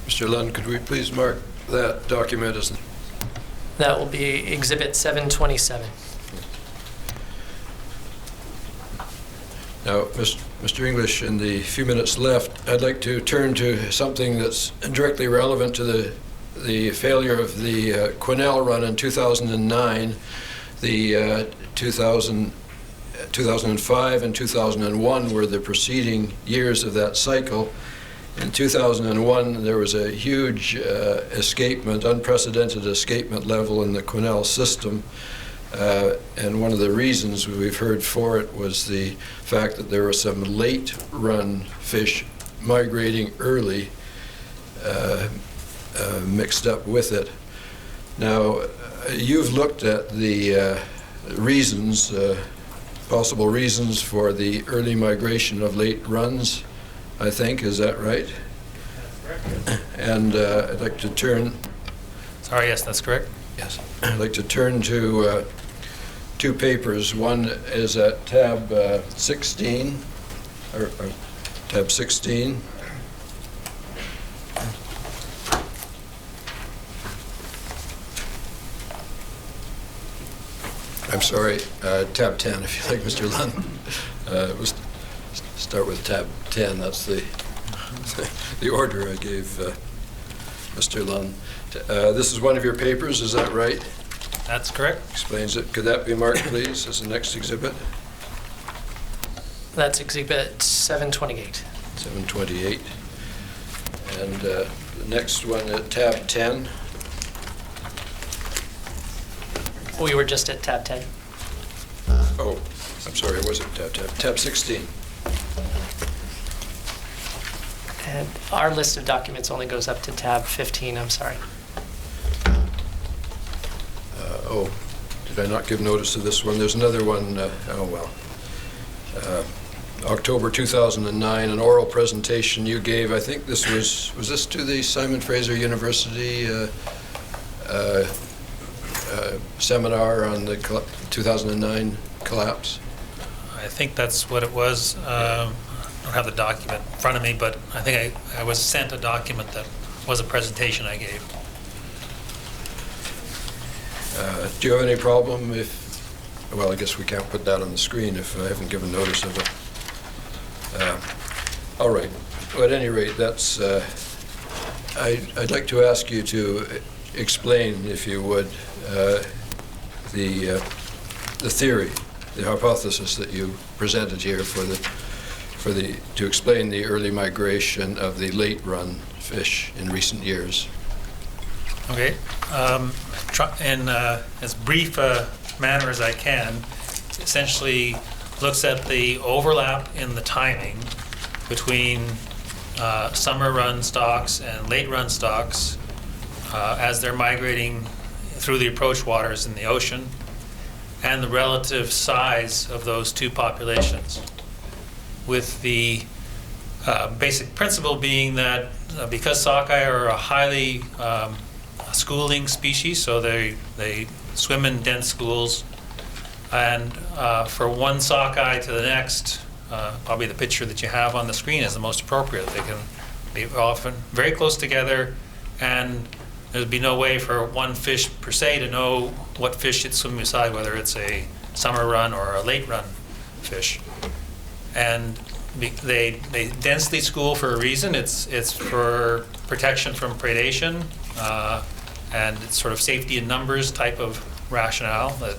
Mr. Lund, could we please mark that document as... That will be Exhibit 727. Now, Mr. English, in the few minutes left, I'd like to turn to something that's directly relevant to the failure of the Quesnel run in 2009. The 2005 and 2001 were the preceding years of that cycle. In 2001, there was a huge escapement, unprecedented escapement level in the Quesnel system. And one of the reasons we've heard for it was the fact that there were some late run fish migrating early mixed up with it. Now, you've looked at the reasons, possible reasons for the early migration of late runs, I think. Is that right? That's correct. And I'd like to turn... Sorry, yes, that's correct. Yes. I'd like to turn to two papers. One is at tab 16, or tab 16. I'm sorry, tab 10, if you like, Mr. Lund. We'll start with tab 10. That's the order I gave Mr. Lund. This is one of your papers, is that right? That's correct. Explains it. Could that be marked, please, as the next exhibit? That's Exhibit 728. 728. And the next one at tab 10. We were just at tab 10. Oh, I'm sorry, was it tab 10? Tab 16. And our list of documents only goes up to tab 15, I'm sorry. Oh, did I not give notice of this one? There's another one, October 2009, an oral presentation you gave. I think this was this to the Simon Fraser University seminar on the 2009 collapse? I think that's what it was. I don't have the document in front of me, but I think I was sent a document that was a presentation I gave. Do you have any problem if, well, I guess we can't put that on the screen if I haven't given notice of it. All right. Well, at any rate, that's, I'd like to ask you to explain, if you would, the theory, the hypothesis that you presented here to explain the early migration of the late run fish in recent years. Okay. In as brief a manner as I can, essentially looks at the overlap in the timing between summer run stocks and late run stocks as they're migrating through the approach waters in the ocean, and the relative size of those two populations, with the basic principle being that because sockeye are a highly schooling species, so they swim in dense schools, and for one sockeye to the next, probably the picture that you have on the screen is the most appropriate. They can be often very close together, and there'd be no way for one fish per se to know what fish it's swimming beside, whether it's a summer run or a late run fish. And they densely school for a reason. It's for protection from predation, and it's sort of safety in numbers type of rationale that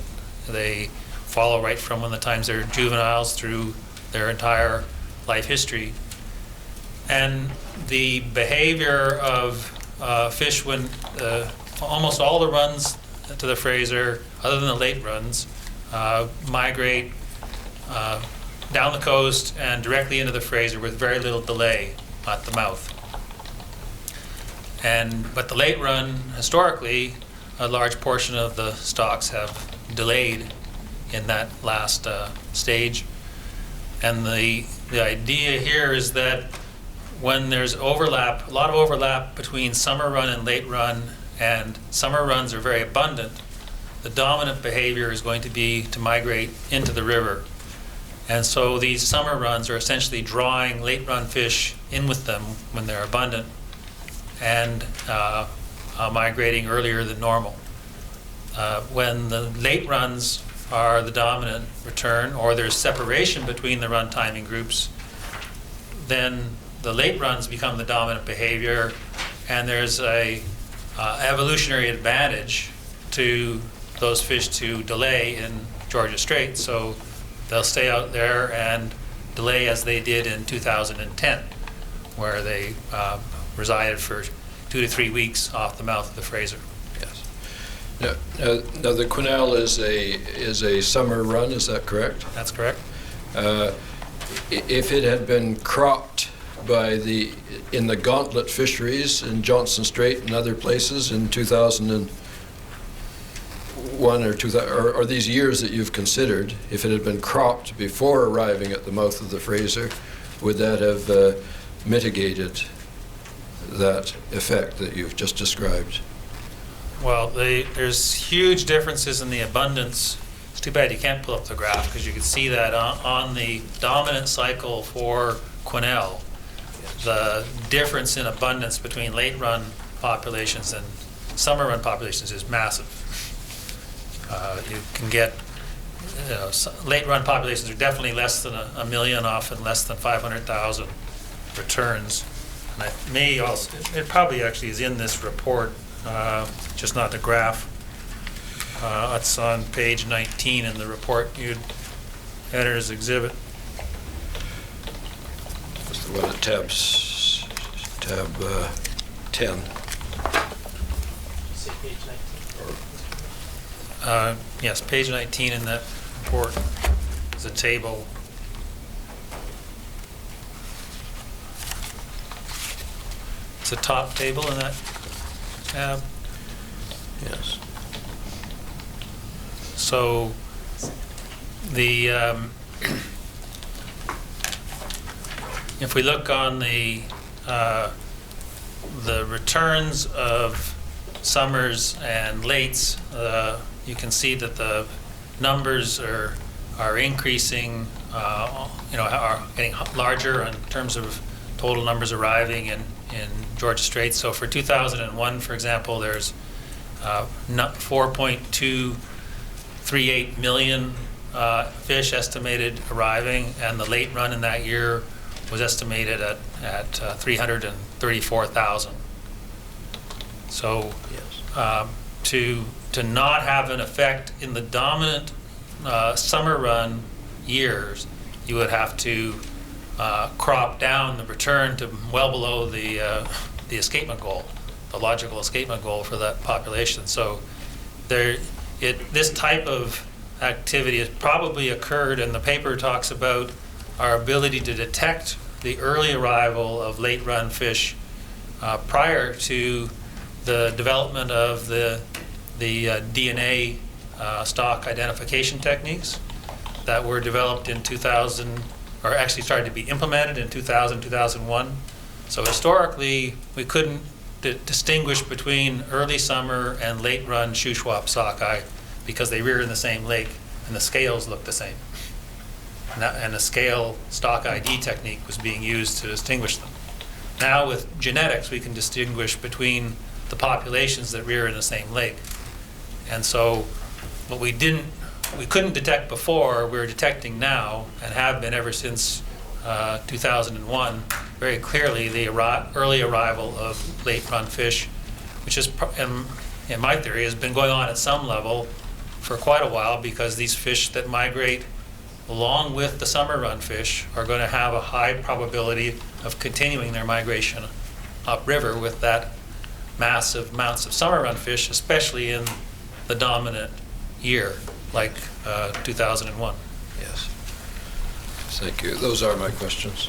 they follow right from when the times they're juveniles through their entire life history. And the behavior of fish when almost all the runs to the Fraser, other than the late runs, migrate down the coast and directly into the Fraser with very little delay at the mouth. But the late run, historically, a large portion of the stocks have delayed in that last stage. And the idea here is that when there's overlap, a lot of overlap between summer run and late run, and summer runs are very abundant, the dominant behavior is going to be to migrate into the river. And so these summer runs are essentially drawing late run fish in with them when they're abundant. and migrating earlier than normal. When the late runs are the dominant return, or there's separation between the run timing groups, then the late runs become the dominant behavior, and there's a evolutionary advantage to those fish to delay in Georgia Strait, so they'll stay out there and delay as they did in 2010, where they resided for 2 to 3 weeks off the mouth of the Fraser. Yes. Now the Quesnel is a summer run, is that correct? That's correct. If it had been cropped in the gauntlet fisheries in Johnson Strait and other places in 2001 or 2000, or these years that you've considered, if it had been cropped before arriving at the mouth of the Fraser, would that have mitigated that effect that you've just described? Well, there's huge differences in the abundance. It's too bad you can't pull up the graph, because you can see that on the dominant cycle for Quesnel, the difference in abundance between late run populations and summer run populations is massive. You can get, late run populations are definitely less than a million, often less than 500,000 returns. And it probably actually is in this report, just not the graph. It's on page 19 in the report, editor's exhibit. That's the one at tab 10. See page 19. Yes, page 19 in that report is a table. It's a top table in that tab. Yes. So if we look on the returns of summers and lates, you can see that the numbers are increasing, are getting larger in terms of total numbers arriving in Georgia Strait. So for 2001, for example, there's 4.238 million fish estimated arriving, and the late run in that year was estimated at 334,000. So to not have an effect in the dominant summer run years, you would have to crop down the return to well below the escapement goal, the logical escapement goal for that population. So this type of activity has probably occurred, and the paper talks about our ability to detect the early arrival of late run fish prior to the development of the DNA stock identification techniques that were developed in 2000, or actually started to be implemented in 2000, 2001. So historically, we couldn't distinguish between early summer and late run Shuswap sockeye because they rear in the same lake and the scales look the same. And the scale stock ID technique was being used to distinguish them. Now with genetics, we can distinguish between the populations that rear in the same lake. And so what we couldn't detect before, we're detecting now, and have been ever since 2001, very clearly the early arrival of late run fish, which is, in my theory, has been going on at some level for quite a while, because these fish that migrate along with the summer run fish are going to have a high probability of continuing their migration upriver with that massive amounts of summer run fish, especially in the dominant year, like 2001. Yes. Thank you. Those are my questions.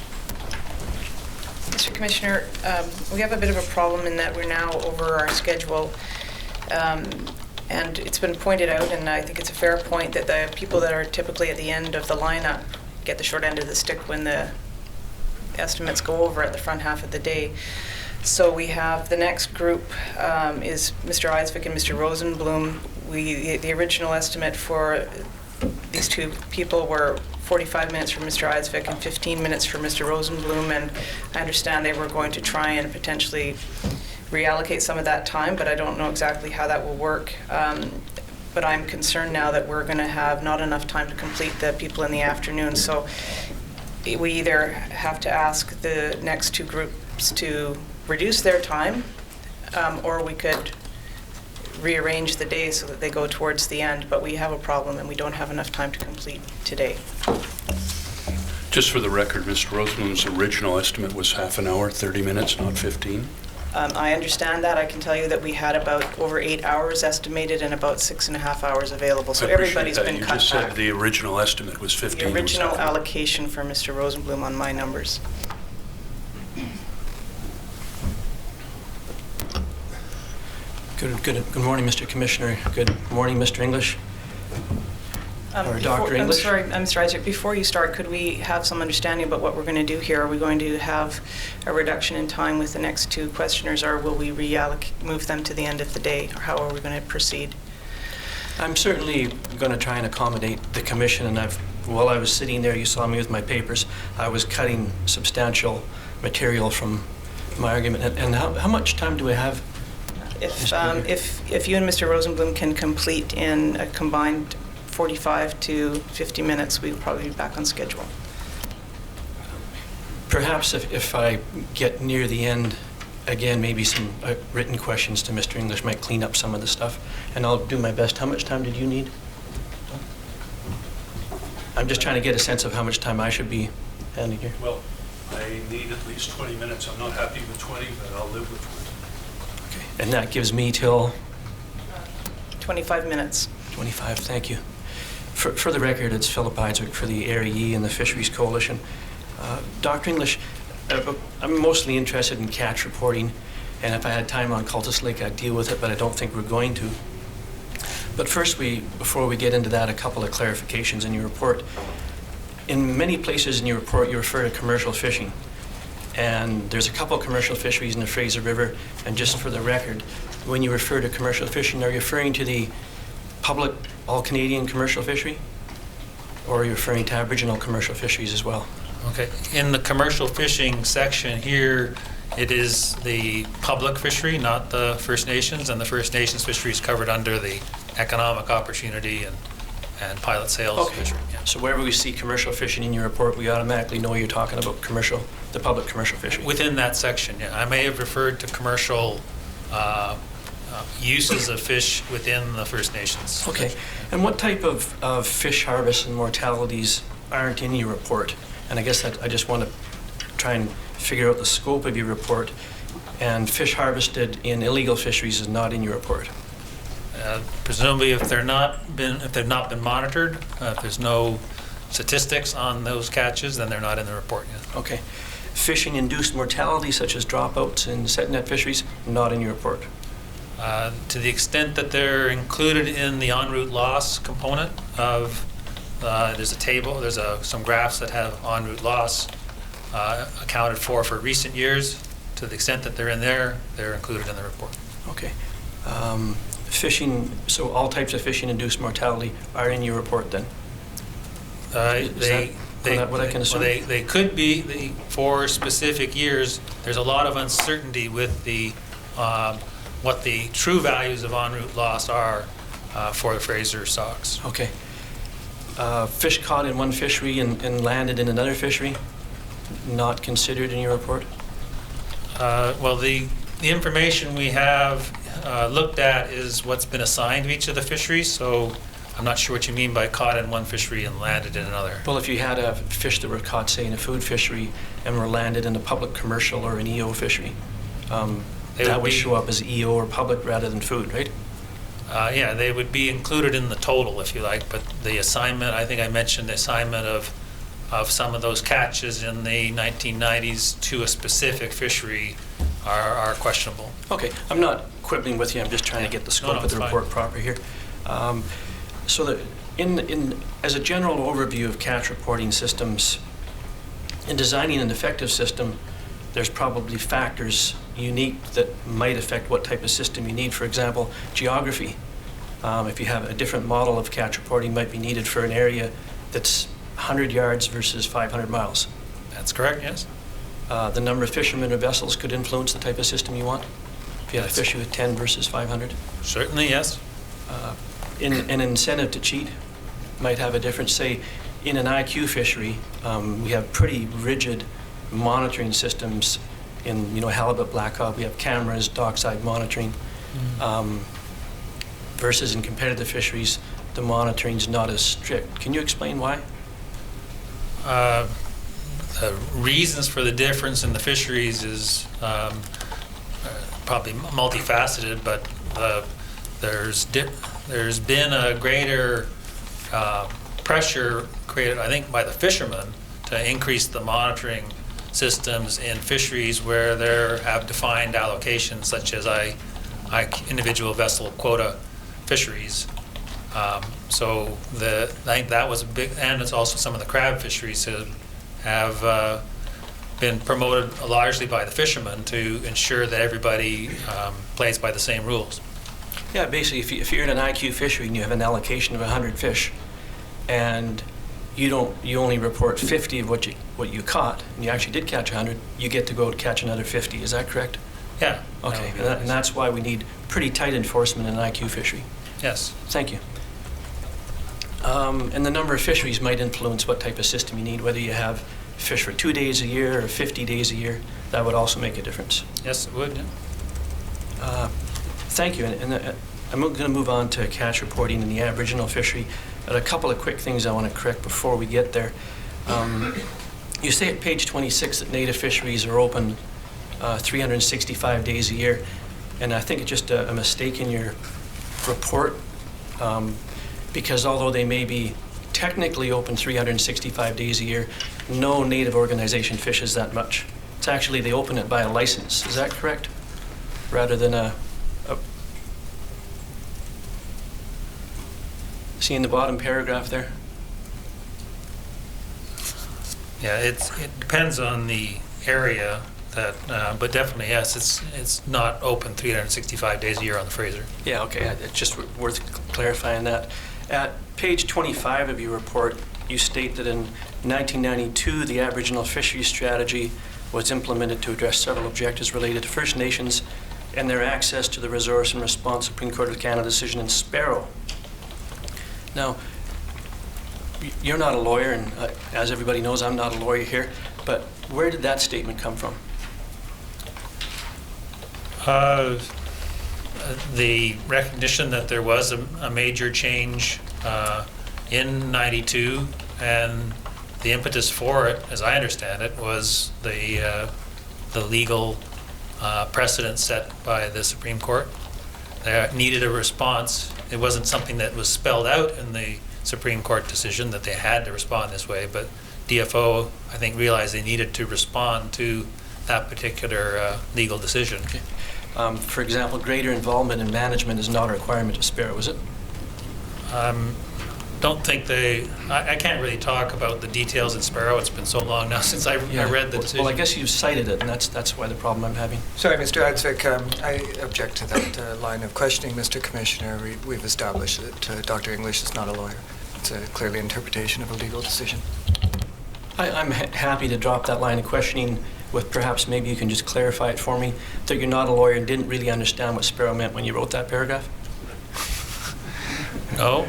Mr. Commissioner, we have a bit of a problem in that we're now over our schedule. And it's been pointed out, and I think it's a fair point, that the people that are typically at the end of the lineup get the short end of the stick when the estimates go over at the front half of the day. So we have the next group is Mr. Eisvik and Mr. Rosenblum. The original estimate for these two people were 45 minutes for Mr. Eisvik and 15 minutes for Mr. Rosenblum, and I understand they were going to try and potentially reallocate some of that time, but I don't know exactly how that will work. But I'm concerned now that we're going to have not enough time to complete the people in the afternoon. So we either have to ask the next two groups to reduce their time, or we could rearrange the day so that they go towards the end. But we have a problem and we don't have enough time to complete today. Just for the record, Mr. Rosenblum's original estimate was half an hour, 30 minutes, not 15. I understand that. I can tell you that we had about over 8 hours estimated and about 6.5 hours available. So I appreciate everybody's that. been You cut just back. said the original estimate was 15. The original It was half an hour. allocation for Mr. Rosenblum on my numbers. Good morning, Mr. Commissioner. Good morning, Mr. English. Or Dr. English. I'm sorry, Mr. Isaac, before you start, could we have some understanding about what we're going to do here? Are we going to have a reduction in time with the next two questioners, or will we move them to the end of the day, or how are we going to proceed? I'm certainly going to try and accommodate the commission, and while I was sitting there, you saw me with my papers, I was cutting substantial material from my argument. And how much time do we have? If you and Mr. Rosenblum can complete in a combined 45 to 50 minutes, we'll probably be back on schedule. Perhaps if I get near the end, again, maybe some written questions to Mr. English might clean up some of the stuff, and I'll do my best. How much time did you need? I'm just trying to get a sense of how much time I should be handling here. Well, I need at least 20 minutes. I'm not happy with 20, but I'll live with 20. Okay. And that gives me till 25 minutes. 25, thank you. For the record, it's Philip Isaac for the ARE and the Fisheries Coalition. Dr. English, I'm mostly interested in catch reporting, and if I had time on Cultus Lake, I'd deal with it, but I don't think we're going to. But first, before we get into that, a couple of clarifications in your report. In many places in your report, you refer to commercial fishing. And there's a couple of commercial fisheries in the Fraser River, and just for the record, when you refer to commercial fishing, are you referring to the public all-Canadian commercial fishery? Or are you referring to Aboriginal commercial fisheries as well? Okay, in the commercial fishing section here, it is the public fishery, not the First Nations, and the First Nations fishery is covered under the economic opportunity and pilot sales Okay. fishery. Yeah. So wherever we see commercial fishing in your report, we automatically know you're talking about the public commercial fishery. Within that section, yeah. I may have referred to commercial uses of fish within the First Nations. Okay. And what type of fish harvests and mortalities aren't in your report? And I guess that I just want to try and figure out the scope of your report. And fish harvested in illegal fisheries is not in your report. Presumably, if they've not been monitored, if there's no statistics on those catches, then they're not in the report yet. Okay. Fishing-induced mortality, such as dropouts in set net fisheries, not in your report. To the extent that they're included in the en route loss component of, there's a table, there's some graphs that have en route loss accounted for recent years. To the extent that they're in there, they're included in the report. Okay. Fishing, so all types of fishing-induced mortality are in your report then? What I can assume? Well, they could be for specific years. There's a lot of uncertainty with the what the true values of en route loss are for the Fraser stocks. Okay. Fish caught in one fishery and landed in another fishery, not considered in your report? Well, the information we have looked at is what's been assigned to each of the fisheries, so I'm not sure what you mean by caught in one fishery and landed in another. Well, if you had a fish that were caught, say, in a food fishery and were landed in a public commercial or an EO fishery, that would show up as EO or public rather than food, right? Yeah, they would be included in the total, if you like, but the assignment, I think I mentioned the assignment of some of those catches in the 1990s to a specific fishery are questionable. Okay, I'm not quibbling with you, I'm just trying to get the scope No, of the it's report fine. proper here. So that as a general overview of catch reporting systems, in designing an effective system, there's probably factors unique that might affect what type of system you need. For example, geography. If you have a different model of catch reporting might be needed for an area that's 100 yards versus 500 miles. That's correct, yes. The number of fishermen or vessels could influence the type of system you want. If you had a fishery with 10 versus 500? Certainly, yes. An incentive to cheat might have a difference. Say, in an IQ fishery, we have pretty rigid monitoring systems. In halibut, blackcod, we have cameras, dockside monitoring. Versus in competitive fisheries, the monitoring's not as strict. Can you explain why? The reasons for the difference in the fisheries is probably multifaceted, but there's been a greater pressure created, I think, by the fishermen to increase the monitoring systems in fisheries where there have defined allocations, such as individual vessel quota fisheries. So I think that was a big, and it's also some of the crab fisheries have been promoted largely by the fishermen to ensure that everybody plays by the same rules. Yeah, basically, if you're in an IQ fishery and you have an allocation of 100 fish, and you only report 50 of what you caught, and you actually did catch 100, you get to go out and catch another 50. Is that correct? Yeah. Okay, and that's why we need pretty tight enforcement in an IQ fishery. Yes. Thank you. And the number of fisheries might influence what type of system you need, whether you have fish for 2 days a year or 50 days a year. That would also make a difference. Yes, it would. Yeah. Thank you. And I'm going to move on to catch reporting in the Aboriginal fishery. But a couple of quick things I want to correct before we get there. You say at page 26 that native fisheries are open 365 days a year, and I think it's just a mistake in your report, because although they may be technically open 365 days a year, no native organization fishes that much. It's actually, they open it by a license. Is that correct? Rather than see in the bottom paragraph there? Yeah, it depends on the area, but definitely, yes, it's not open 365 days a year on the Fraser. Yeah, okay, it's just worth clarifying that. At page 25 of your report, you state that in 1992, the Aboriginal Fisheries Strategy was implemented to address several objectives related to First Nations and their access to the resource in response to Supreme Court of Canada decision in Sparrow. Now, you're not a lawyer, and as everybody knows, I'm not a lawyer here, but where did that statement come from? The recognition that there was a major change in '92, and the impetus for it, as I understand it, was the legal precedent set by the Supreme Court. They needed a response. It wasn't something that was spelled out in the Supreme Court decision that they had to respond this way, but DFO, I think, realized they needed to respond to that particular legal decision. Okay. For example, greater involvement in management is not a requirement of Sparrow, is it? Don't think I can't really talk about the details in Sparrow. It's been so long now since I read the decision. Well, I guess you've cited it, and that's why the problem I'm having. Sorry, Mr. Adzik, I object to that line of questioning, Mr. Commissioner. We've established that Dr. English is not a lawyer. It's a clearly interpretation of a legal decision. I'm happy to drop that line of questioning with perhaps maybe you can just clarify it for me, that you're not a lawyer and didn't really understand what Sparrow meant when you wrote that paragraph? No,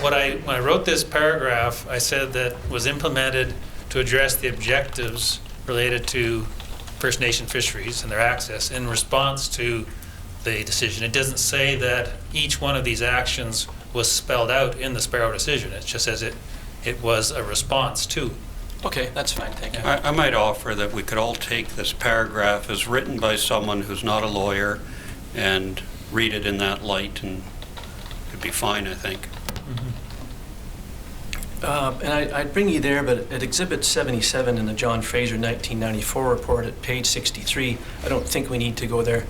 when I wrote this paragraph, I said that was implemented to address the objectives related to First Nation fisheries and their access in response to the decision. It doesn't say that each one of these actions was spelled out in the Sparrow decision. It just says it was a response to. Okay, that's fine, thank you. I might offer that we could all take this paragraph as written by someone who's not a lawyer and read it in that light, and it'd be fine, I think. And I'd bring you there, but at Exhibit 77 in the John Fraser 1994 report at page 63, I don't think we need to go there.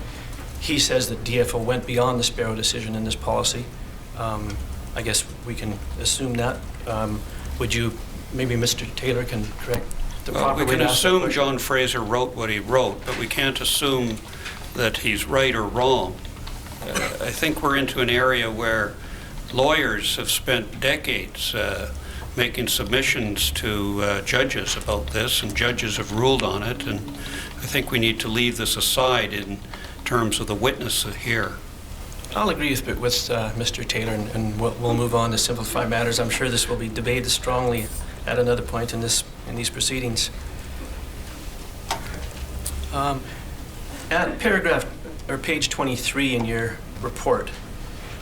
He says that DFO went beyond the Sparrow decision in this policy. I guess we can assume that. Would you, maybe Mr. Taylor can correct the proper way We can to ask that assume question? John Fraser wrote what he wrote, but we can't assume that he's right or wrong. I think we're into an area where lawyers have spent decades making submissions to judges about this, and judges have ruled on it, and I think we need to leave this aside in terms of the witness here. I'll agree with Mr. Taylor, and we'll move on to simplify matters. I'm sure this will be debated strongly at another point in these proceedings. At paragraph or page 23 in your report,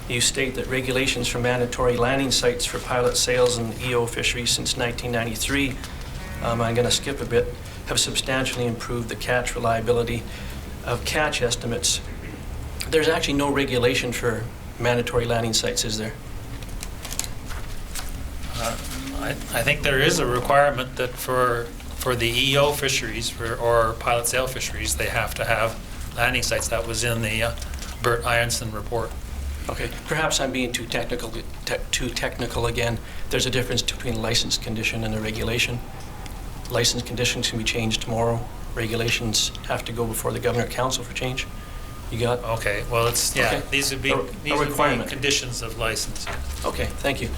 you state that regulations for mandatory landing sites for pilot sales and EO fisheries since 1993, I'm going to skip a bit, have substantially improved the catch reliability of catch estimates. There's actually no regulation for mandatory landing sites, is there? I think there is a requirement that for the EO fisheries or pilot sale fisheries, they have to have landing sites. That was in the Bert Ironson report. Okay, perhaps I'm being too technical again. There's a difference between license condition and a regulation. License conditions can be changed tomorrow. Regulations have to go before the Governor Council for change. You got? Okay, well, it's, yeah, Okay. these would be requirement. conditions of license. Okay, thank you.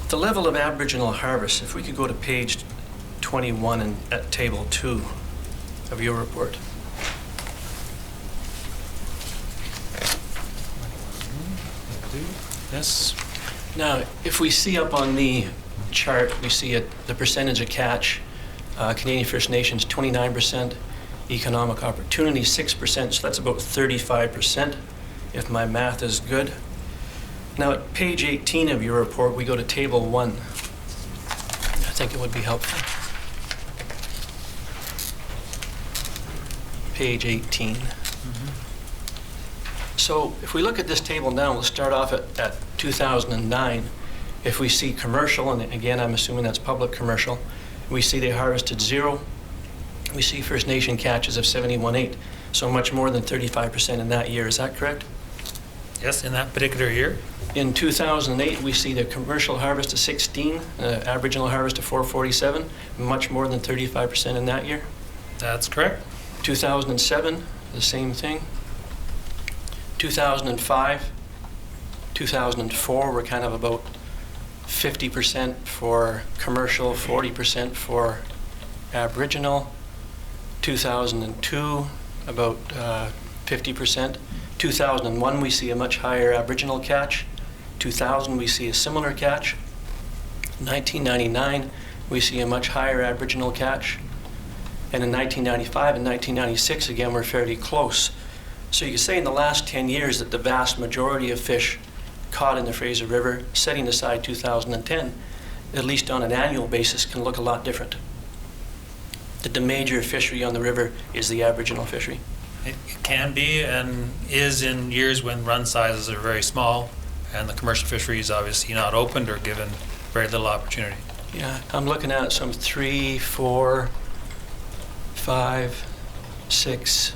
The level of Aboriginal harvest, if we could go to page 21 and at table 2 of your report. Yes. Now, if we see up on the chart, we see the percentage of catch, Canadian First Nations 29%, economic opportunity 6%, so that's about 35%, if my math is good. Now, at page 18 of your report, we go to table 1. I think it would be helpful. Page 18. So if we look at this table now, we'll start off at 2009. If we see commercial, and again, I'm assuming that's public commercial, we see they harvested 0. We see First Nation catches of 71.8, so much more than 35% in that year. Is that correct? Yes, in that particular year. In 2008, we see the commercial harvest of 16, Aboriginal harvest of 447, much more than 35% in that year. That's correct. 2007, the same thing. 2005, 2004, we're kind of about 50% for commercial, 40% for Aboriginal. 2002, about 50%. 2001, we see a much higher Aboriginal catch. 2000, we see a similar catch. 1999, we see a much higher Aboriginal catch. And in 1995 and 1996, again, we're fairly close. So you can say in the last 10 years that the vast majority of fish caught in the Fraser River, setting aside 2010, at least on an annual basis, can look a lot different. That the major fishery on the river is the Aboriginal fishery. It can be and is in years when run sizes are very small and the commercial fishery is obviously not opened or given very little opportunity. Yeah, I'm looking at some 3, 4, 5, 6.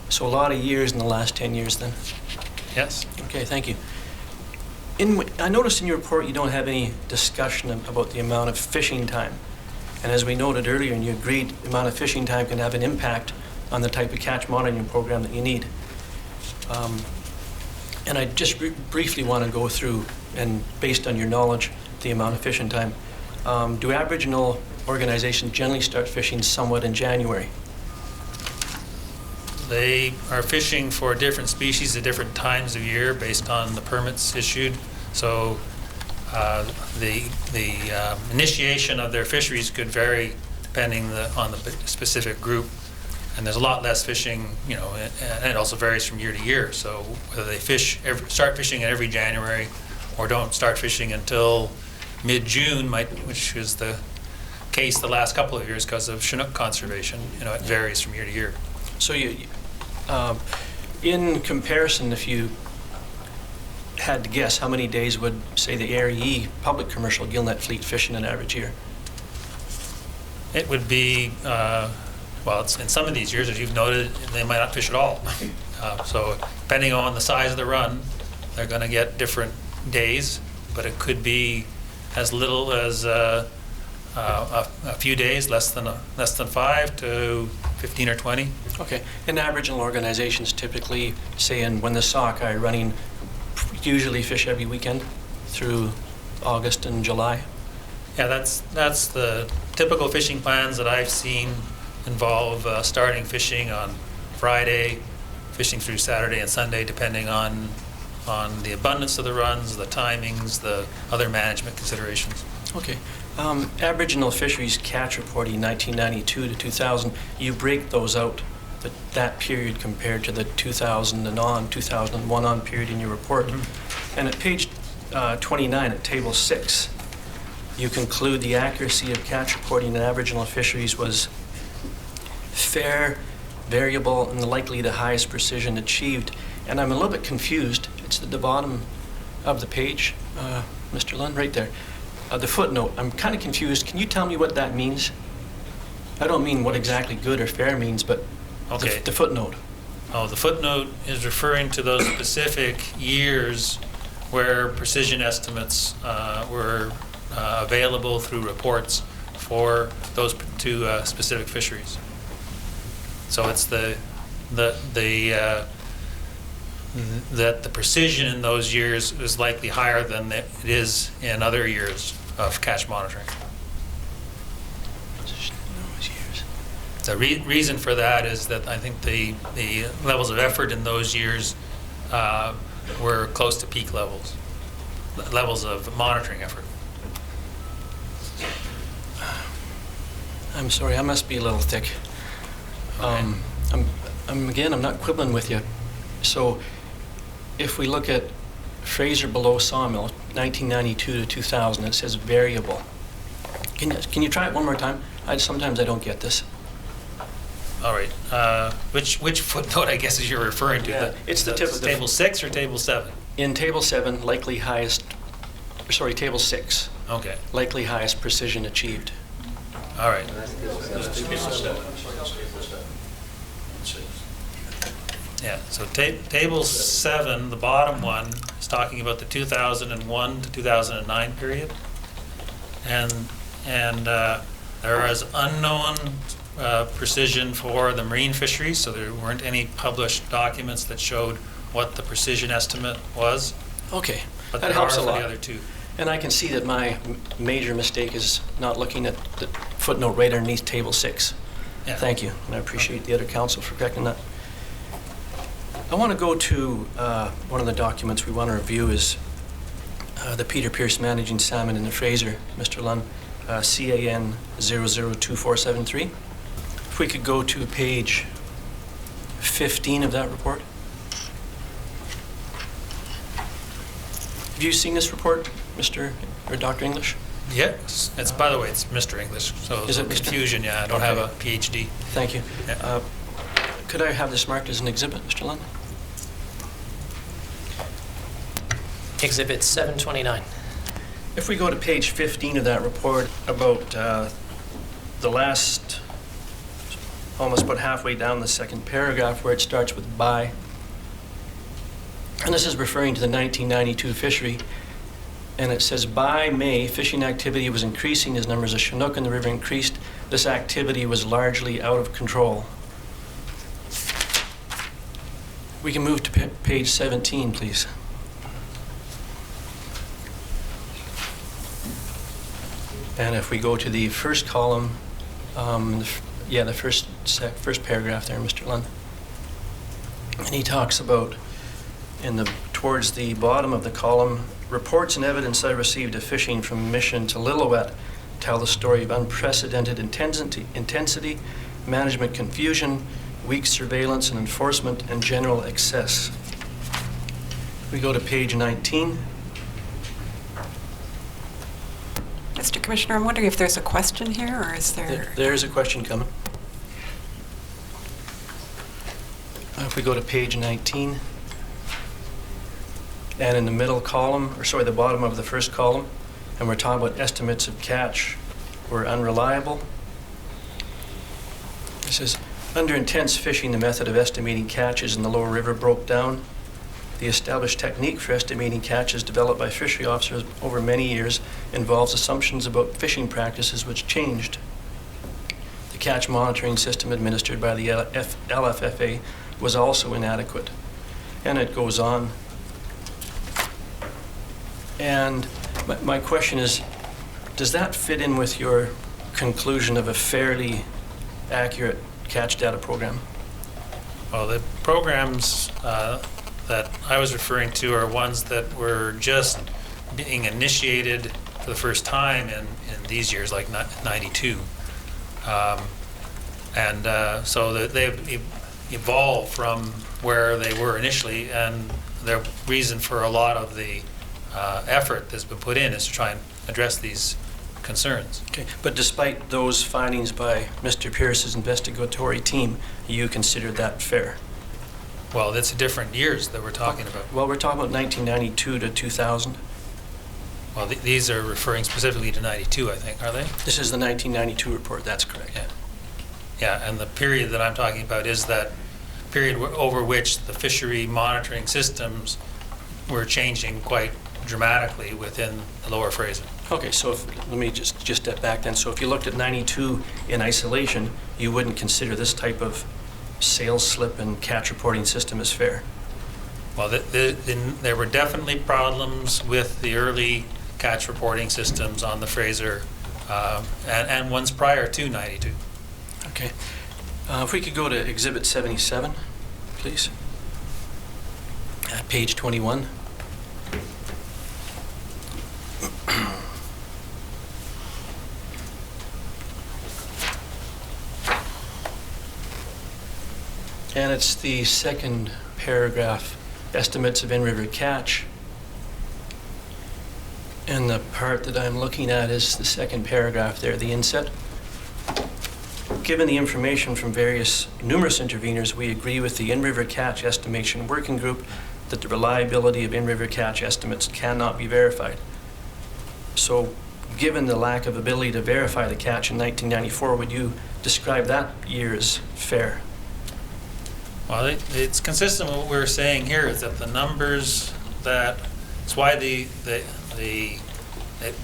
So a lot of years in the last 10 years then. Yes. Okay, thank you. I noticed in your report you don't have any discussion about the amount of fishing time. And as we noted earlier, and you agreed, the amount of fishing time can have an impact on the type of catch monitoring program that you need. And I just briefly want to go through, and based on your knowledge, the amount of fishing time. Do Aboriginal organizations generally start fishing somewhat in January? They are fishing for different species at different times of year based on the permits issued. So the initiation of their fisheries could vary depending on the specific group. And there's a lot less fishing, you know, and it also varies from year to year. So whether they start fishing in every January or don't start fishing until mid-June, which is the case the last couple of years because of Chinook conservation, you know, it varies from year to year. So in comparison, if you had to guess, how many days would, say, the ARE public commercial gillnet fleet fish in an average year? It would be, well, it's in some of these years, as you've noted, they might not fish at all. So depending on the size of the run, they're going to get different days, but it could be as little as a few days, less than 5 to 15 or 20. Okay. And Aboriginal organizations typically, say, when the sockeye running, usually fish every weekend through August and July? Yeah, that's the typical fishing plans that I've seen involve starting fishing on Friday, fishing through Saturday and Sunday, depending on the abundance of the runs, the timings, the other management considerations. Okay. Aboriginal fisheries catch reporting 1992 to 2000, you break those out, that period compared to the 2001 on period in your report. And at page 29 at table 6, you conclude the accuracy of catch reporting in Aboriginal fisheries was fair, variable, and likely the highest precision achieved. And I'm a little bit confused. It's at the bottom of the page, Mr. Lund, right there. The footnote, I'm kind of confused. Can you tell me what that means? I don't mean what exactly good or fair means, but Okay. the footnote. Oh, the footnote is referring to those specific years where precision estimates were available through reports for those two specific fisheries. So it's that the precision in those years is likely higher than it is in other years of catch monitoring. The reason for that is that I think the levels of effort in those years were close to peak levels of monitoring effort. I'm sorry, I must be a little thick. I'm not quibbling with you. So if we look at Fraser Below Sawmill, 1992 to 2000, it says variable. Can you try it one more time? Sometimes I don't get this. All right. Which footnote, I guess, is you're referring to? Yeah, it's the tip of the Table 6 or Table 7? In Table 7, Table 6, Okay. likely highest precision achieved. All right. Yeah, so Table 7, the bottom one, is talking about the 2001 to 2009 period. And there is unknown precision for the marine fisheries, so there weren't any published documents that showed what the precision estimate was. Okay, But that there helps are a for lot. the other two. And I can see that my major mistake is not looking at the footnote right underneath Table 6. Yeah. Thank you, and I appreciate the other council for correcting that. I want to go to one of the documents we want to review is the Peter Pierce Managing Salmon in the Fraser, Mr. Lund, CAN 002473. If we could go to page 15 of that report. Have you seen this report, Mr. or Dr. English? Yes, it's, by the way, it's Mr. English, so Is there's it Mr.? confusion, yeah, I don't have a PhD. Thank you. Yeah. Could I have this marked as an exhibit, Mr. Lund? Exhibit 729. If we go to page 15 of that report about the last, almost about halfway down the second paragraph where it starts with by, and this is referring to the 1992 fishery, and it says by May, fishing activity was increasing as numbers of Chinook in the river increased. This activity was largely out of control. We can move to page 17, please. And if we go to the first column, the first paragraph there, Mr. Lund. And he talks about, towards the bottom of the column, reports and evidence I received of fishing from Mission to Lillooet tell the story of unprecedented intensity, management confusion, weak surveillance and enforcement, and general excess. We go to page 19. Mr. Commissioner, I'm wondering if there's a question here, or is there? There's a question coming. If we go to page 19, and in the middle column, the bottom of the first column, and we're talking about estimates of catch were unreliable. It says, under intense fishing, the method of estimating catches in the lower river broke down. The established technique for estimating catches developed by fishery officers over many years involves assumptions about fishing practices which changed. The catch monitoring system administered by the LFFA was also inadequate. And it goes on. And my question is, does that fit in with your conclusion of a fairly accurate catch data program? Well, the programs that I was referring to are ones that were just being initiated for the first time in these years, like 92. So that they've evolved from where they were initially, and the reason for a lot of the effort that's been put in is to try and address these concerns. Okay, but despite those findings by Mr. Pierce's investigatory team, you consider that fair? Well, it's different years that we're talking about. Well, we're talking about 1992 to 2000. Well, these are referring specifically to 92, I think, are they? This is the 1992 report, that's correct. Yeah. Yeah, and the period that I'm talking about is that period over which the fishery monitoring systems were changing quite dramatically within the Lower Fraser. Okay, so let me just step back then. So if you looked at 92 in isolation, you wouldn't consider this type of sales slip and catch reporting system as fair? Well, there were definitely problems with the early catch reporting systems on the Fraser and ones prior to 92. Okay. If we could go to Exhibit 77, please. Page 21. And it's the second paragraph, estimates of in-river catch. And the part that I'm looking at is the second paragraph there, the inset. Given the information from numerous interveners, we agree with the in-river catch estimation working group that the reliability of in-river catch estimates cannot be verified. So, given the lack of ability to verify the catch in 1994, would you describe that year as fair? Well, it's consistent with what we're saying here, is that the numbers it's why it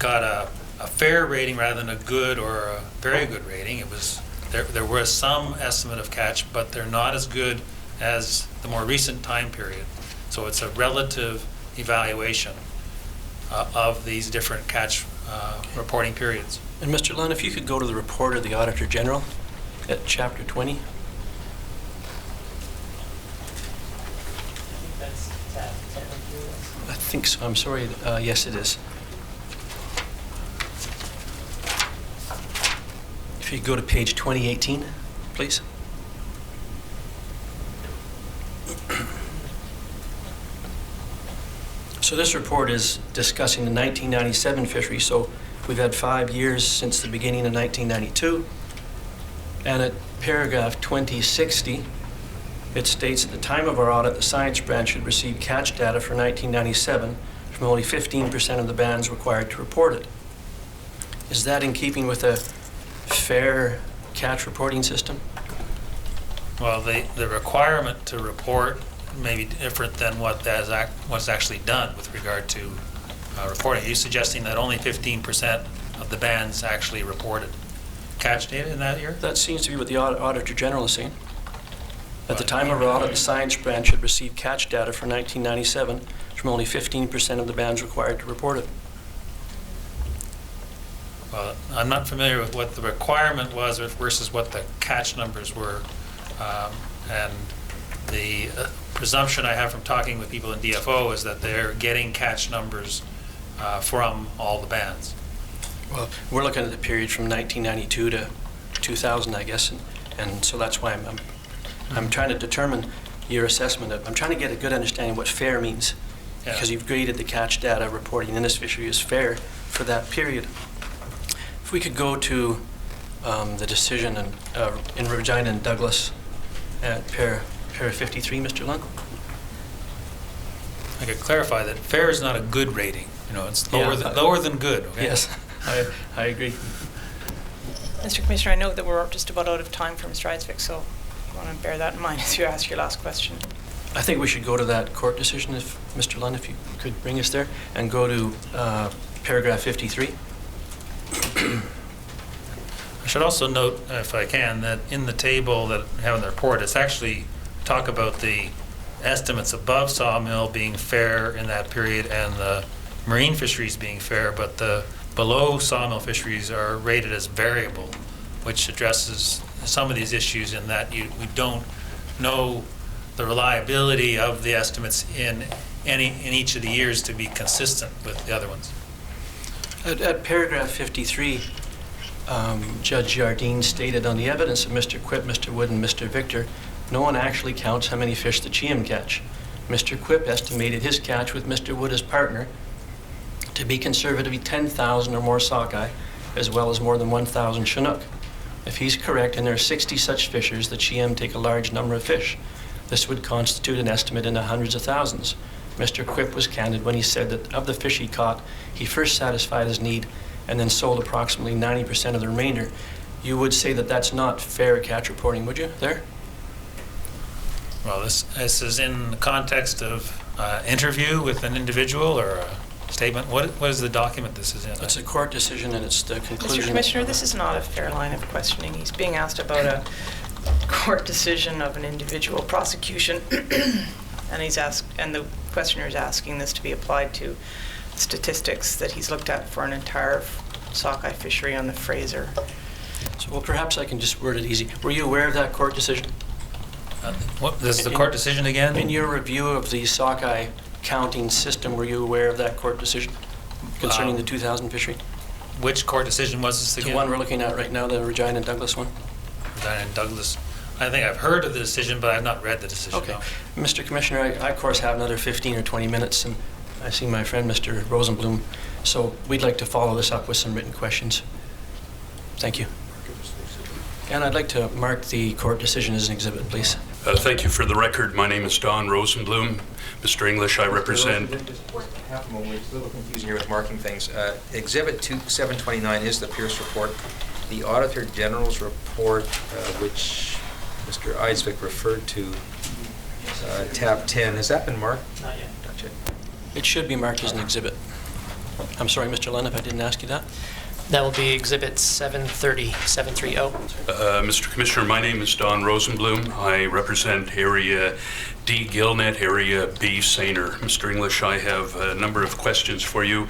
got a fair rating rather than a good or a very good rating. It was there was some estimate of catch, but they're not as good as the more recent time period. So it's a relative evaluation of these different catch reporting periods. And Mr. Lunn, if you could go to the report of the Auditor General at Chapter 20. I think so. I'm sorry. Yes, it is. If you could go to page 2018, please. So this report is discussing the 1997 fishery. So we've had 5 years since the beginning of 1992. And at paragraph 2060, it states, at the time of our audit, the science branch had received catch data for 1997 from only 15% of the bands required to report it. Is that in keeping with a fair catch reporting system? Well, the requirement to report may be different than what was actually done with regard to reporting. Are you suggesting that only 15% of the bands actually reported catch data in that year? That seems to be what the Auditor General is saying. At the time of our audit, the science branch had received catch data for 1997 from only 15% of the bands required to report it. Well, I'm not familiar with what the requirement was versus what the catch numbers were. And the presumption I have from talking with people in DFO is that they're getting catch numbers from all the bands. Well, we're looking at the period from 1992 to 2000, I guess, and so that's why I'm trying to determine your assessment of. I'm trying to get a good understanding of what fair means, because you've graded the catch data reporting in this fishery as fair for that period. If we could go to the decision in Regina and Douglas at para 53, Mr. Lunn. I could clarify that fair is not a good rating. You know, it's lower than good. Okay? Yes, I agree. Mr. Commissioner, I know that we're just about out of time for Mr. Eisvik, so you want to bear that in mind as you ask your last question. I think we should go to that court decision, if Mr. Lunn, if you could bring us there, and go to paragraph 53. I should also note, if I can, that in the table that we have in the report, it's actually talk about the estimates above sawmill being fair in that period and the marine fisheries being fair, but the below sawmill fisheries are rated as variable, which addresses some of these issues in that we don't know the reliability of the estimates in each of the years to be consistent with the other ones. At paragraph 53, Judge Jardine stated, on the evidence of Mr. Quip, Mr. Wood, and Mr. Victor, no one actually counts how many fish the GM catch. Mr. Quip estimated his catch with Mr. Wood as partner to be conservatively 10,000 or more sockeye, as well as more than 1,000 Chinook. If he's correct, and there are 60 such fishers, the GM take a large number of fish. This would constitute an estimate in the hundreds of thousands. Mr. Quip was candid when he said that of the fish he caught, he first satisfied his need and then sold approximately 90% of the remainder. You would say that that's not fair catch reporting, would you, there? Well, this is in the context of interview with an individual or a statement. What is the document this is in? It's a court decision and it's the conclusion. Mr. Commissioner, this is not a fair line of questioning. He's being asked about a court decision of an individual prosecution, and the questioner is asking this to be applied to statistics that he's looked at for an entire sockeye fishery on the Fraser. So, well, perhaps I can just word it easy. Were you aware of that court decision? What this is the court decision again? In your review of the sockeye counting system, were you aware of that court decision concerning the 2000 fishery? Which court decision was this again? The one we're looking at right now, the Regina and Douglas one? Regina and Douglas. I think I've heard of the decision, but I've not read the decision. Okay. No. Mr. Commissioner, I of course have another 15 or 20 minutes, and I see my friend Mr. Rosenblum, so we'd like to follow this up with some written questions. Thank you. And I'd like to mark the court decision as an exhibit, please. Thank you. For the record, my name is Don Rosenblum. Mr. English, I represent... Just half a moment, it's a little confusing here with marking things. Exhibit 729 is the Pierce report. The Auditor General's report, which Mr. Eisvik referred to, tab 10, has that been marked? Not yet. Not yet. It should be marked as an exhibit. I'm sorry, Mr. Lund, if I didn't ask you that. That will be Exhibit 730. Mr. Commissioner, my name is Don Rosenblum. I represent Area D, Gillnet, Area B, Sainer. Mr. English, I have a number of questions for you.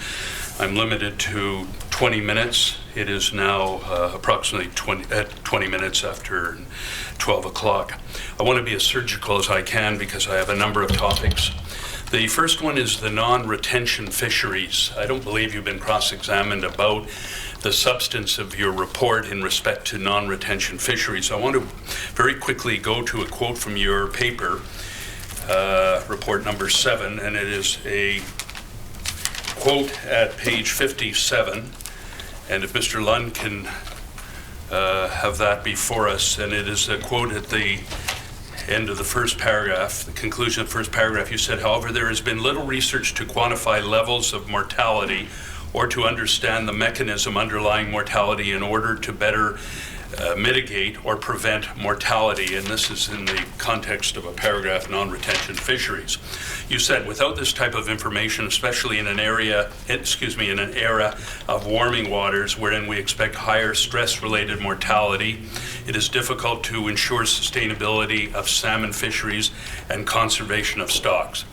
I'm limited to 20 minutes. It is now approximately 20 minutes after 12 o'clock. I want to be as surgical as I can because I have a number of topics. The first one is the non-retention fisheries. I don't believe you've been cross-examined about the substance of your report in respect to non-retention fisheries. I want to very quickly go to a quote from your paper, report number 7, and it is a quote at page 57. And if Mr. Lund can have that before us, and it is a quote at the end of the first paragraph, the conclusion of the first paragraph. You said, however, there has been little research to quantify levels of mortality or to understand the mechanism underlying mortality in order to better mitigate or prevent mortality. And this is in the context of a paragraph, non-retention fisheries. You said, without this type of information, especially in an era of warming waters wherein we expect higher stress-related mortality, it is difficult to ensure sustainability of salmon fisheries and conservation of stocks.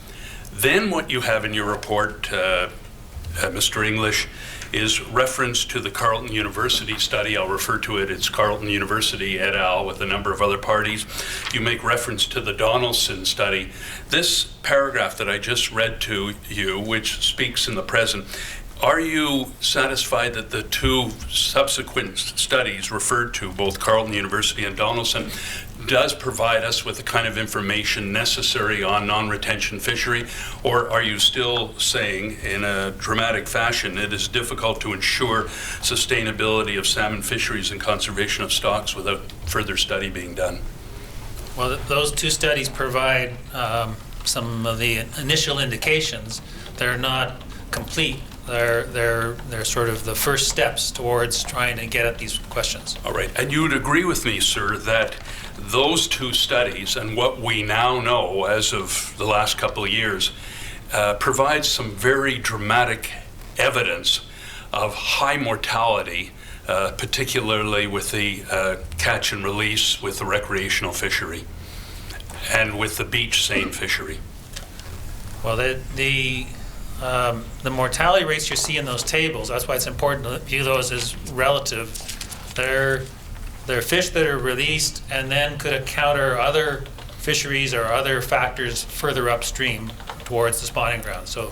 Then what you have in your report, Mr. English, is reference to the Carleton University study. I'll refer to it. It's Carleton University et al. With a number of other parties. You make reference to the Donaldson study. This paragraph that I just read to you, which speaks in the present, are you satisfied that the two subsequent studies referred to, both Carleton University and Donaldson, does provide us with the kind of information necessary on non-retention fishery? Or are you still saying in a dramatic fashion it is difficult to ensure sustainability of salmon fisheries and conservation of stocks without further study being done? Well, those two studies provide some of the initial indications. They're not complete. They're sort of the first steps towards trying to get at these questions. All right. And you would agree with me, sir, that those two studies and what we now know as of the last couple of years provides some very dramatic evidence of high mortality, particularly with the catch and release with the recreational fishery and with the beach seine fishery. Well, the the mortality rates you see in those tables, that's why it's important to view those as relative. They're fish that are released and then could encounter other fisheries or other factors further upstream towards the spawning ground. So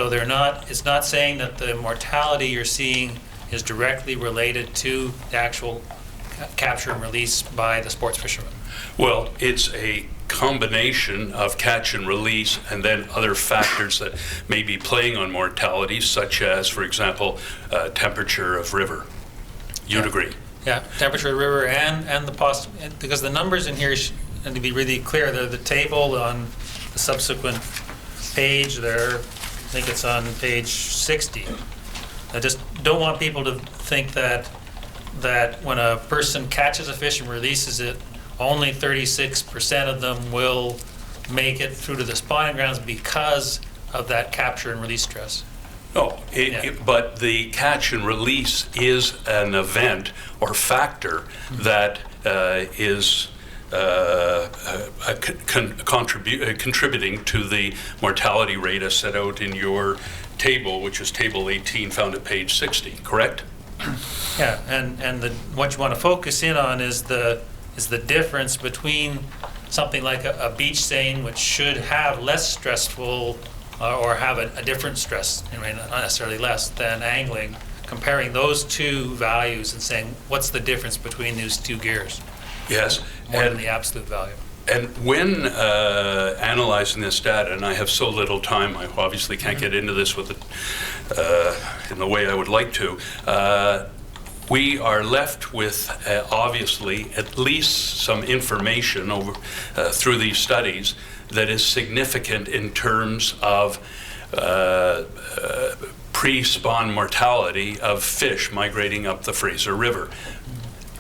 they're not, it's not saying that the mortality you're seeing is directly related to the actual capture and release by the sports fishermen. Well, it's a combination of catch and release and then other factors that may be playing on mortality, such as, for example, temperature of river. You'd agree? Yeah, temperature of the river and the because the numbers in here, and to be really clear, they're the table on the subsequent page there. I think it's on page 60. I just don't want people to think that when a person catches a fish and releases it, only 36% of them will make it through to the spawning grounds because of that capture and release stress. No, but the catch and release is an event or factor that is contributing to the mortality rate as set out in your table, which is table 18 found at page 60, correct? Yeah, and what you want to focus in on is the difference between something like a beach seine, which should have less stressful or have a different stress, not necessarily less, than angling, comparing those two values and saying, what's the difference between these two gears? Yes. More than the absolute value. And when analyzing this data, and I have so little time, I obviously can't get into this with it in the way I would like to, we are left with, obviously, at least some information over through these studies that is significant in terms of pre-spawn mortality of fish migrating up the Fraser River,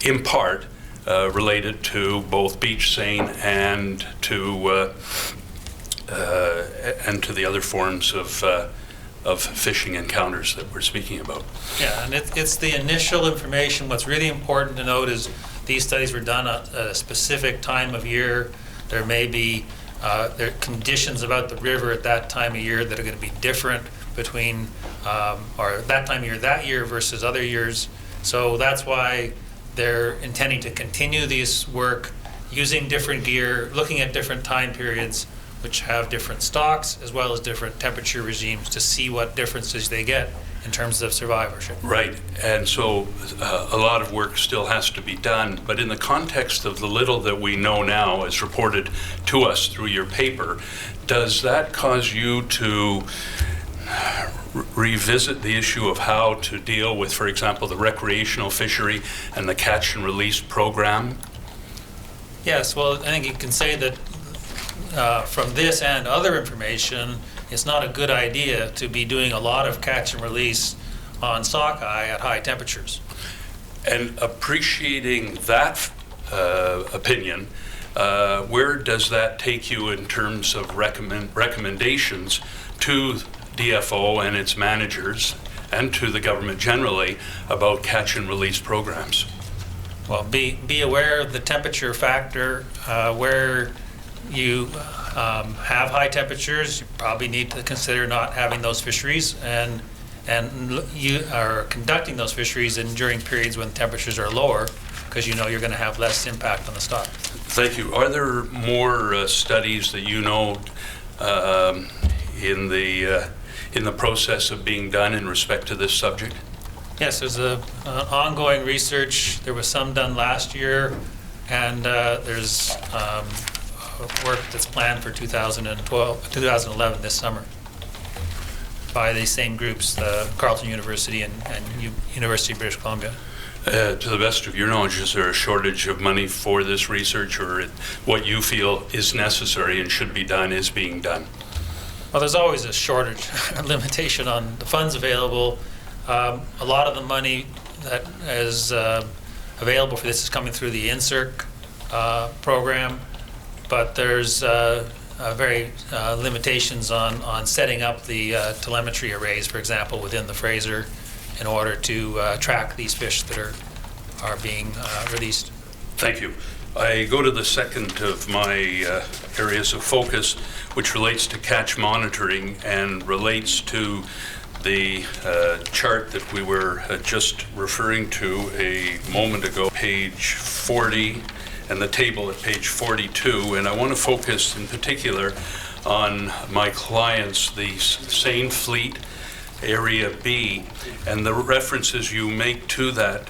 in part related to both beach seine and to the other forms of fishing encounters that we're speaking about. Yeah, and it's the initial information. What's really important to note is these studies were done at a specific time of year. There may be there are conditions about the river at that time of year that are going to be different between or that time of year that year versus other years. So that's why they're intending to continue this work using different gear, looking at different time periods which have different stocks as well as different temperature regimes to see what differences they get in terms of survivorship. Right, and so a lot of work still has to be done, but in the context of the little that we know now as reported to us through your paper, does that cause you to revisit the issue of how to deal with, for example, the recreational fishery and the catch and release program? Yes, well, I think you can say that from this and other information, it's not a good idea to be doing a lot of catch and release on sockeye at high temperatures. And appreciating that opinion, where does that take you in terms of recommendations to DFO and its managers and to the government generally about catch and release programs? Well, be aware of the temperature factor. Where you have high temperatures, you probably need to consider not having those fisheries, and you are conducting those fisheries during periods when temperatures are lower, because you know you're going to have less impact on the stock. Thank you. Are there more studies that you know in the process of being done in respect to this subject? Yes, there's ongoing research. There was some done last year, and there's work that's planned for 2011 this summer by the same groups, Carleton University and University of British Columbia. To the best of your knowledge, is there a shortage of money for this research, or what you feel is necessary and should be done is being done? Well, there's always a shortage, a limitation on the funds available. A lot of the money that is available for this is coming through the INSERC program, but there's very limitations on setting up the telemetry arrays, for example, within the Fraser in order to track these fish that are being released. Thank you. I go to the second of my areas of focus, which relates to catch monitoring and relates to the chart that we were just referring to a moment ago, page 40, and the table at page 42. And I want to focus in particular on my clients, the Seine Fleet Area B, and the references you make to that,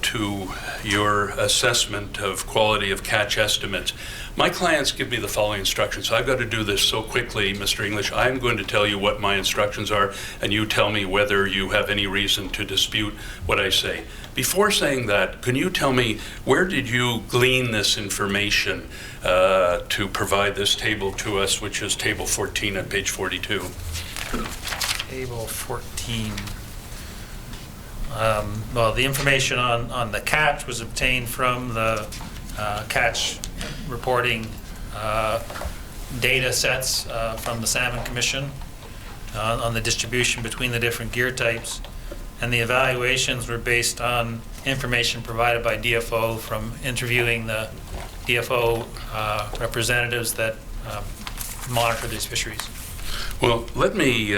to your assessment of quality of catch estimates. My clients give me the following instructions. I've got to do this so quickly, Mr. English. I'm going to tell you what my instructions are, and you tell me whether you have any reason to dispute what I say. Before saying that, can you tell me where did you glean this information to provide this table to us, which is table 14 at page 42? Table 14. Well, the information on the catch was obtained from the catch reporting data sets from the Salmon Commission on the distribution between the different gear types. And the evaluations were based on information provided by DFO from interviewing the DFO representatives that monitor these fisheries. Well, let me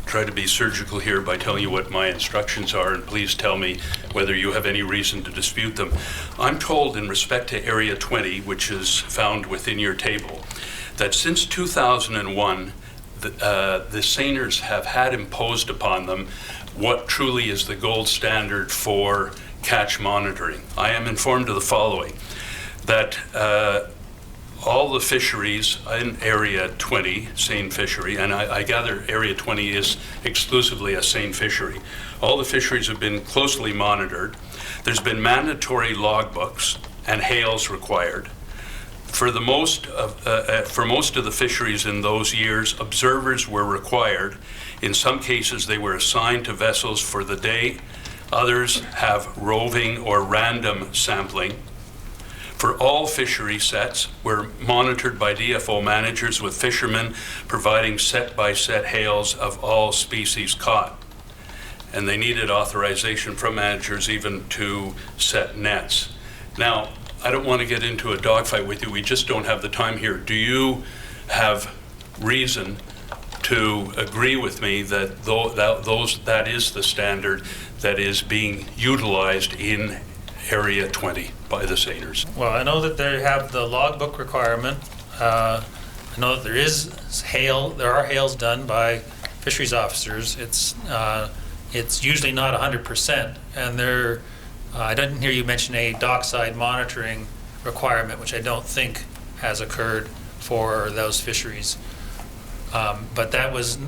try to be surgical here by telling you what my instructions are, and please tell me whether you have any reason to dispute them. I'm told in respect to Area 20, which is found within your table, that since 2001, the seiners have had imposed upon them what truly is the gold standard for catch monitoring. I am informed of the following, that all the fisheries in Area 20, Seine fishery, and I gather Area 20 is exclusively a Seine fishery. All the fisheries have been closely monitored. There's been mandatory logbooks and hails required. For most of the fisheries in those years, observers were required. In some cases, they were assigned to vessels for the day. Others have roving or random sampling. For all fishery sets were monitored by DFO managers, with fishermen providing set-by-set hails of all species caught. And they needed authorization from managers even to set nets. Now, I don't want to get into a dogfight with you. We just don't have the time here. Do you have reason to agree with me that that is the standard that is being utilized in Area 20 by the seiners? Well, I know that they have the logbook requirement. I know that there are hails done by fisheries officers. It's usually not 100%, and I didn't hear you mention a dockside monitoring requirement, which I don't think has occurred for those fisheries. But that was,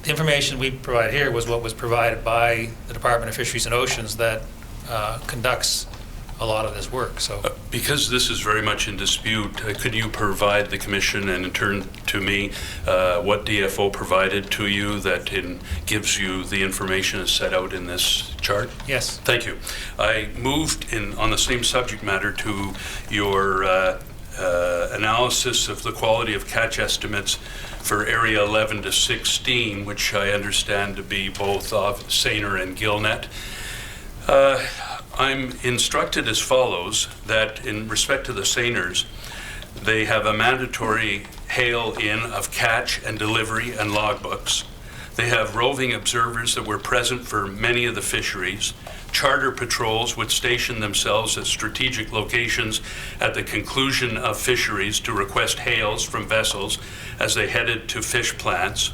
the information we provide here was what was provided by the Department of Fisheries and Oceans that conducts a lot of this work. So, because this is very much in dispute, could you provide the Commission and in turn to me what DFO provided to you that gives you the information as set out in this chart? Yes. Thank you. I moved on the same subject matter to your analysis of the quality of catch estimates for Area 11 to 16, which I understand to be both of Seiner and Gillnet. I'm instructed as follows, that in respect to the seiners, they have a mandatory hail in of catch and delivery and logbooks. They have roving observers that were present for many of the fisheries. Charter patrols would station themselves at strategic locations at the conclusion of fisheries to request hails from vessels as they headed to fish plants.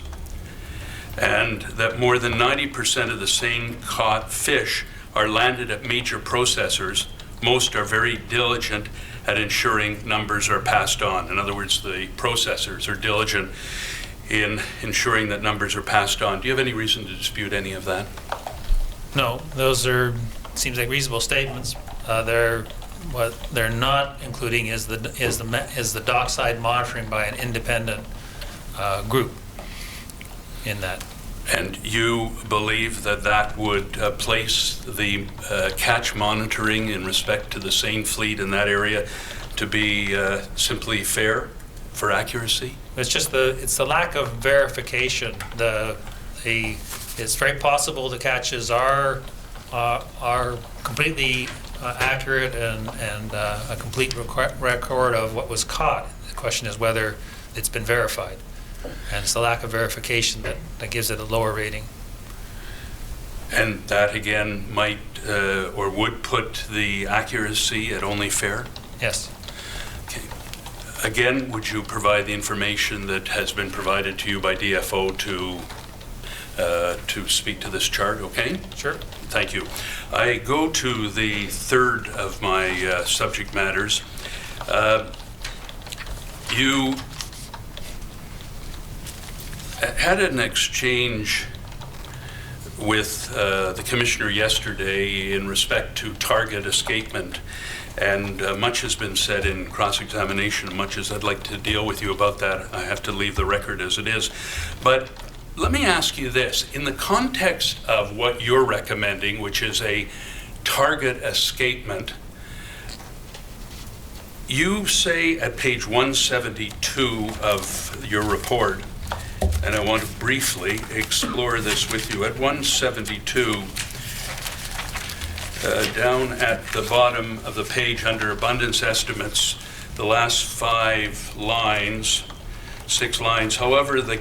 And that more than 90% of the Seine caught fish are landed at major processors. Most are very diligent at ensuring numbers are passed on. In other words, the processors are diligent in ensuring that numbers are passed on. Do you have any reason to dispute any of that? No, those seems like reasonable statements. What they're not including is the dockside monitoring by an independent group in that. And you believe that that would place the catch monitoring in respect to the Seine fleet in that area to be simply fair for accuracy? It's just it's the lack of verification. It's very possible the catches are completely accurate and a complete record of what was caught. The question is whether it's been verified. And it's the lack of verification that gives it a lower rating. And that again might or would put the accuracy at only fair? Yes. Okay. Again, would you provide the information that has been provided to you by DFO to speak to this chart, okay? Sure. Thank you. I go to the third of my subject matters. You had an exchange with the Commissioner yesterday in respect to target escapement, and much has been said in cross-examination. Much as I'd like to deal with you about that, I have to leave the record as it is. But let me ask you this. In the context of what you're recommending, which is a target escapement, you say at page 172 of your report, and I want to briefly explore this with you. At 172, down at the bottom of the page under abundance estimates, the last 6 lines, however, the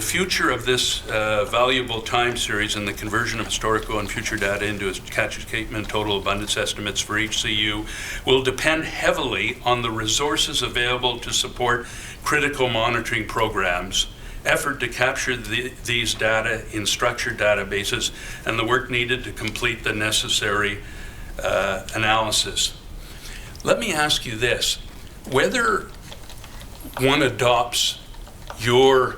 future of this valuable time series and the conversion of historical and future data into catch escapement total abundance estimates for each CU will depend heavily on the resources available to support critical monitoring programs, effort to capture these data in structured databases, and the work needed to complete the necessary analysis. Let me ask you this. Whether one adopts your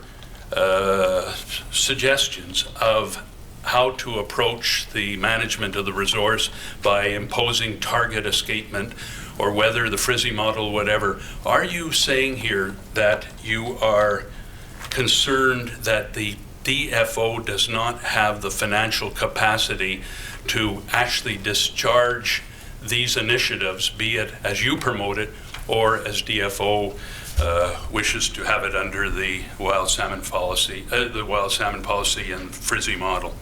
suggestions of how to approach the management of the resource by imposing target escapement, or whether the Frizzy model, whatever, are you saying here that you are concerned that the DFO does not have the financial capacity to actually discharge these initiatives, be it as you promote it or as DFO wishes to have it under the wild salmon policy and Frizzy model?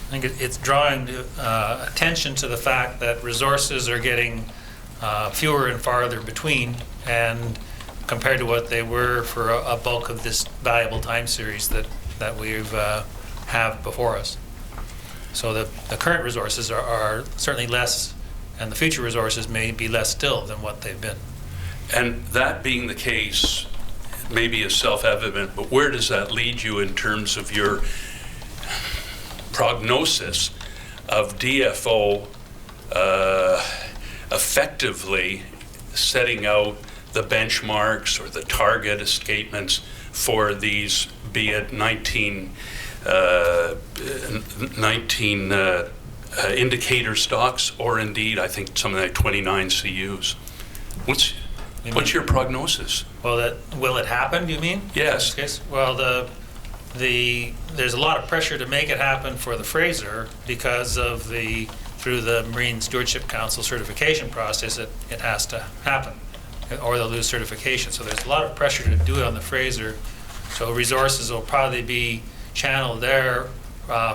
I think it's drawing attention to the fact that resources are getting fewer and farther between, and compared to what they were for a bulk of this valuable time series that we've have before us. So the current resources are certainly less, and the future resources may be less still than what they've been. And that being the case, maybe is self-evident, but where does that lead you in terms of your prognosis of DFO effectively setting out the benchmarks or the target escapements for these, be it 19 indicator stocks, or indeed, I think something like 29 CUs? What's your prognosis? Well, will it happen, you mean? Yes. In this case? Well, there's a lot of pressure to make it happen for the Fraser because of through the Marine Stewardship Council certification process, it has to happen, or they'll lose certification. So there's a lot of pressure to do it on the Fraser. So resources will probably be channeled there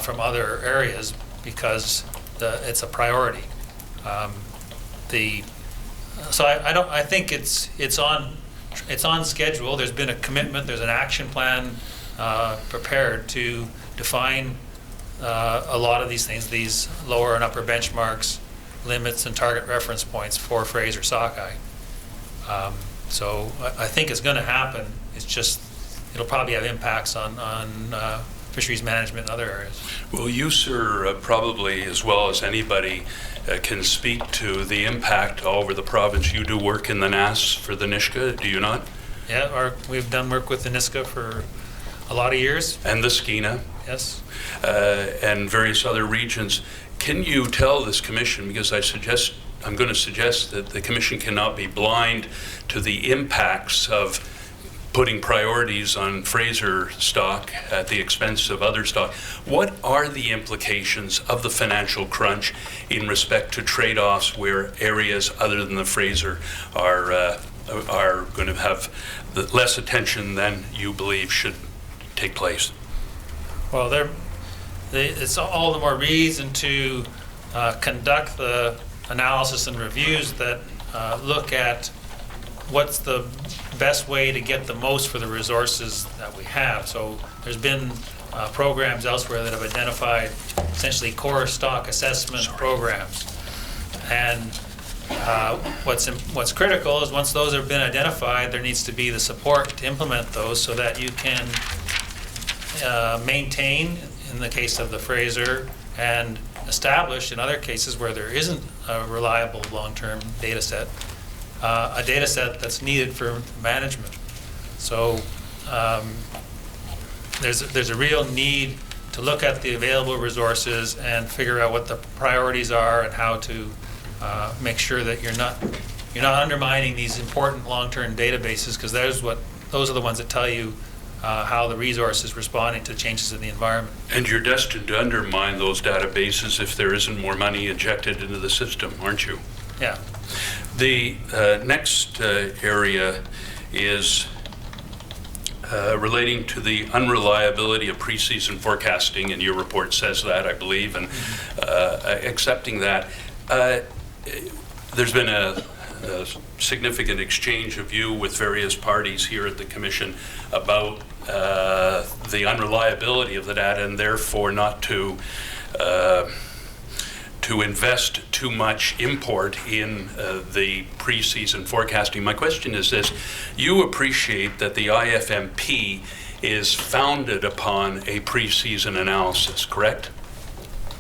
from other areas because it's a priority. So I think it's on schedule. There's been a commitment. There's an action plan prepared to define a lot of these things, these lower and upper benchmarks, limits, and target reference points for Fraser sockeye. So I think it's going to happen. It's just it'll probably have impacts on fisheries management in other areas. Well, you, sir, probably as well as anybody can speak to the impact all over the province. You do work in the NAS for the Nisga'a, do you not? Yeah, we've done work with the Nisga'a for a lot of years. And the Skeena. Yes. And various other regions. Can you tell this commission, because I'm going to suggest that the commission cannot be blind to the impacts of putting priorities on Fraser stock at the expense of other stock. What are the implications of the financial crunch in respect to trade-offs where areas other than the Fraser are going to have less attention than you believe should take place? Well, it's all the more reason to conduct the analysis and reviews that look at what's the best way to get the most for the resources that we have. So there's been programs elsewhere that have identified essentially core stock assessment programs. And what's critical is once those have been identified, there needs to be the support to implement those so that you can maintain, in the case of the Fraser, and establish in other cases where there isn't a reliable long-term data set, a data set that's needed for management. So there's a real need to look at the available resources and figure out what the priorities are and how to make sure that you're not undermining these important long-term databases, because those are the ones that tell you how the resource is responding to changes in the environment. And you're destined to undermine those databases if there isn't more money injected into the system, aren't you? Yeah. The next area is relating to the unreliability of preseason forecasting, and your report says that, I believe, and accepting that. There's been a significant exchange of view with various parties here at the Commission about the unreliability of the data, and therefore not to invest too much import in the pre-season forecasting. My question is this: you appreciate that the IFMP is founded upon a pre-season analysis, correct?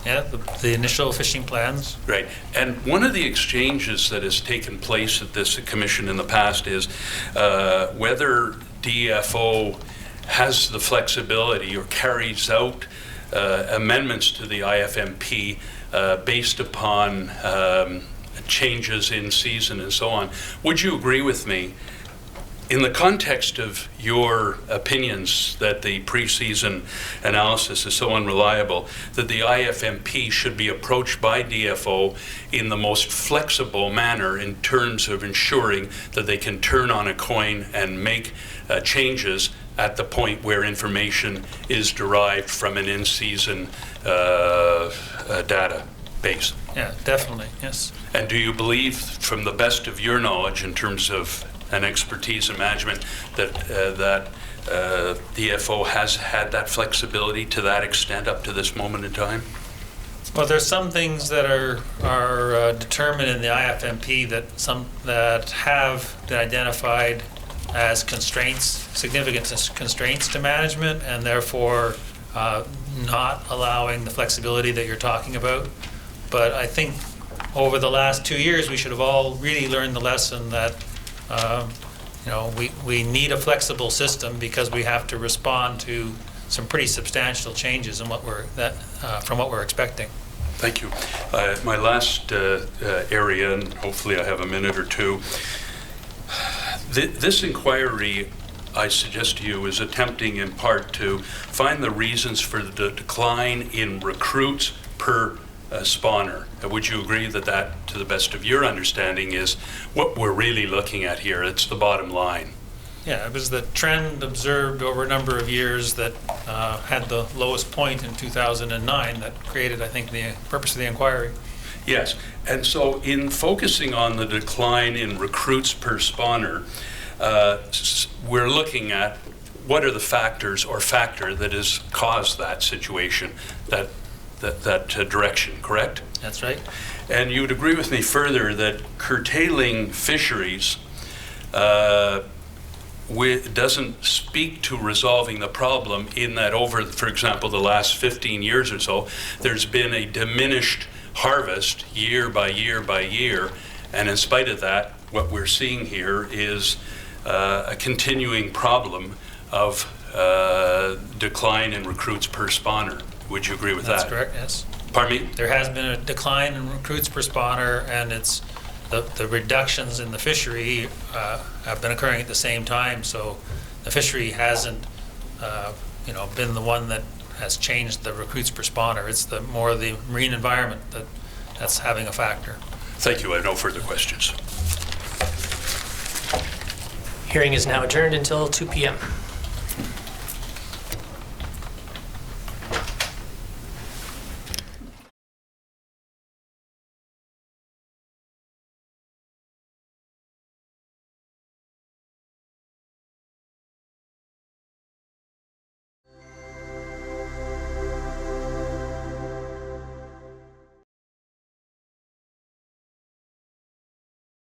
Yeah, the initial fishing plans. Right. And one of the exchanges that has taken place at this commission in the past is whether DFO has the flexibility or carries out amendments to the IFMP based upon changes in season and so on. Would you agree with me, in the context of your opinions that the pre-season analysis is so unreliable, that the IFMP should be approached by DFO in the most flexible manner in terms of ensuring that they can turn on a coin and make changes at the point where information is derived from an in-season database? Yeah, definitely, yes. And do you believe, from the best of your knowledge in terms of an expertise in management, that DFO has had that flexibility to that extent up to this moment in time? Well, there's some things that are determined in the IFMP that have been identified as constraints, significant constraints to management, and therefore not allowing the flexibility that you're talking about. But I think over the last 2 years, we should have all really learned the lesson that we need a flexible system because we have to respond to some pretty substantial changes in from what we're expecting. Thank you. My last area, and hopefully I have a minute or two. This inquiry, I suggest to you, is attempting in part to find the reasons for the decline in recruits per spawner. Would you agree that, to the best of your understanding, is what we're really looking at here? It's the bottom line. Yeah, it was the trend observed over a number of years that had the lowest point in 2009 that created, I think, the purpose of the inquiry. Yes, and so in focusing on the decline in recruits per spawner, we're looking at what are the factors or factor that has caused that situation, that direction, correct? That's right. And you would agree with me further that curtailing fisheries doesn't speak to resolving the problem, in that over, for example, the last 15 years or so, there's been a diminished harvest year by year by year, and in spite of that, what we're seeing here is a continuing problem of decline in recruits per spawner. Would you agree with that? That's correct, yes. Pardon me? There has been a decline in recruits per spawner, and it's the reductions in the fishery have been occurring at the same time, so the fishery hasn't been the one that has changed the recruits per spawner. It's more the marine environment that's having a factor. Thank you. I have no further questions. Hearing is now adjourned until 2 p.m.